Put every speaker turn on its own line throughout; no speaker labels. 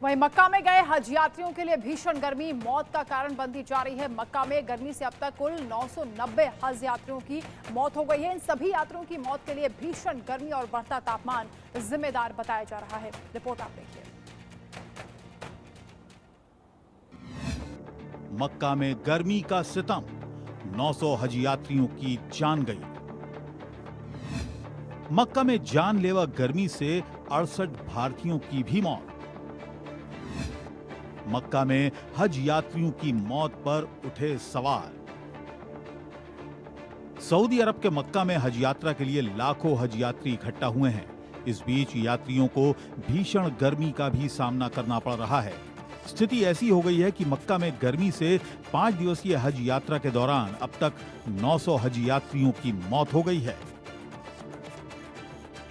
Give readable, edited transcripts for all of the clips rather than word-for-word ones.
वहीं मक्का में गए हज यात्रियों के लिए भीषण गर्मी मौत का कारण बनती जा रही है। मक्का में गर्मी से अब तक कुल 990 हज यात्रियों की मौत हो गई है। इन सभी यात्रियों की मौत के लिए भीषण गर्मी और बढ़ता तापमान जिम्मेदार बताया जा रहा है। रिपोर्ट आप देखिए।
मक्का में गर्मी का सितम, 900 हज यात्रियों की जान गई। मक्का में जानलेवा गर्मी से 68 भारतीयों की भी मौत। मक्का में हज यात्रियों की मौत पर उठे सवाल। सऊदी अरब के मक्का में हज यात्रा के लिए लाखों हज यात्री इकट्ठा हुए हैं। इस बीच यात्रियों को भीषण गर्मी का भी सामना करना पड़ रहा है। स्थिति ऐसी हो गई है कि मक्का में गर्मी से 5 दिवसीय हज यात्रा के दौरान अब तक 900 हज यात्रियों की मौत हो गई है।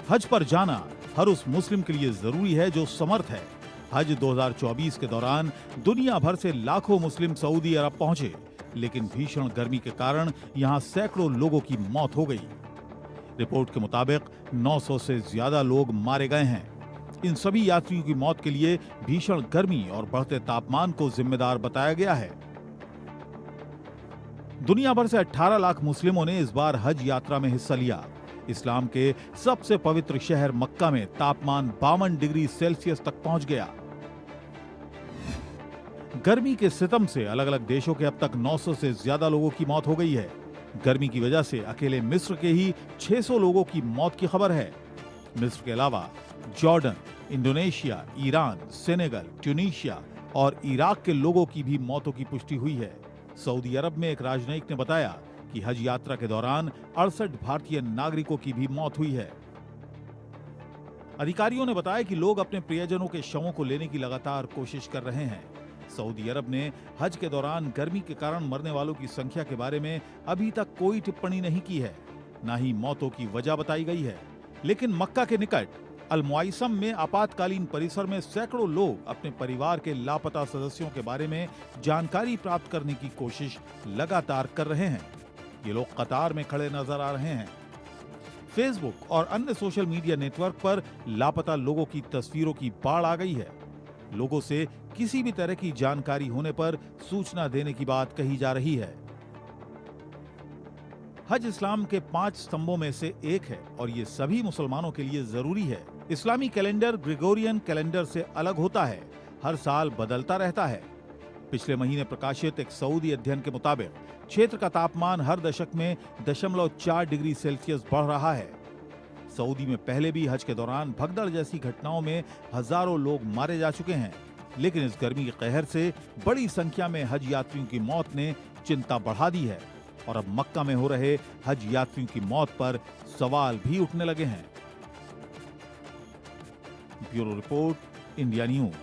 हज पर जाना हर उस मुस्लिम के लिए जरूरी है जो समर्थ है। हज 2024 के दौरान दुनिया भर से लाखों मुस्लिम सऊदी अरब पहुंचे, लेकिन भीषण गर्मी के कारण यहां सैकड़ों लोगों की मौत हो गई। रिपोर्ट के मुताबिक 900 से ज्यादा लोग मारे गए हैं। इन सभी यात्रियों की मौत के लिए भीषण गर्मी और बढ़ते तापमान को जिम्मेदार बताया गया है। दुनिया भर से 18 लाख मुस्लिमों ने इस बार हज यात्रा में हिस्सा लिया। इस्लाम के सबसे पवित्र शहर मक्का में तापमान 52 डिग्री सेल्सियस तक पहुंच गया। गर्मी के सितम से अलग अलग देशों के अब तक 900 से ज्यादा लोगों की मौत हो गई है। गर्मी की वजह से अकेले मिस्र के ही 600 लोगों की मौत की खबर है। मिस्र के अलावा Jordan, Indonesia, Iran, Senegal, Tunisia और इराक के लोगों की भी मौतों की पुष्टि हुई है। सऊदी अरब में एक राजनयिक ने बताया कि हज यात्रा के दौरान 68 भारतीय नागरिकों की भी मौत हुई है। अधिकारियों ने बताया कि लोग अपने प्रियजनों के शवों को लेने की लगातार कोशिश कर रहे हैं। सऊदी अरब ने हज के दौरान गर्मी के कारण मरने वालों की संख्या के बारे में अभी तक कोई टिप्पणी नहीं की है, न ही मौतों की वजह बताई गई है। लेकिन मक्का के निकट अल मुआइसम में आपातकालीन परिसर में सैकड़ों लोग अपने परिवार के लापता सदस्यों के बारे में जानकारी प्राप्त करने की कोशिश लगातार कर रहे हैं। ये लोग कतार में खड़े नजर आ रहे हैं। फेसबुक और अन्य सोशल मीडिया नेटवर्क पर लापता लोगों की तस्वीरों की बाढ़ आ गई है। लोगों से किसी भी तरह की जानकारी होने पर सूचना देने की बात कही जा रही है। हज इस्लाम के 5 स्तंभों में से एक है और ये सभी मुसलमानों के लिए जरूरी है। इस्लामी कैलेंडर ग्रेगोरियन कैलेंडर से अलग होता है, हर साल बदलता रहता है। पिछले महीने प्रकाशित एक सऊदी अध्ययन के मुताबिक क्षेत्र का तापमान हर दशक में 0.4 डिग्री सेल्सियस बढ़ रहा है। सऊदी में पहले भी हज के दौरान भगदड़ जैसी घटनाओं में हजारों लोग मारे जा चुके हैं, लेकिन इस गर्मी के कहर से बड़ी संख्या में हज यात्रियों की मौत ने चिंता बढ़ा दी है और अब मक्का में हो रहे हज यात्रियों की मौत पर सवाल भी उठने लगे हैं। Bureau report, India news.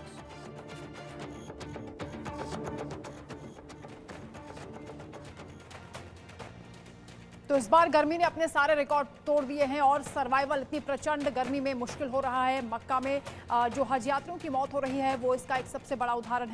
तो इस बार गर्मी ने अपने सारे रिकॉर्ड तोड़ दिए हैं और सर्वाइवल इतनी प्रचंड गर्मी में मुश्किल हो रहा है। मक्का में जो हज यात्रियों की मौत हो रही है वो इसका एक सबसे बड़ा उदाहरण है।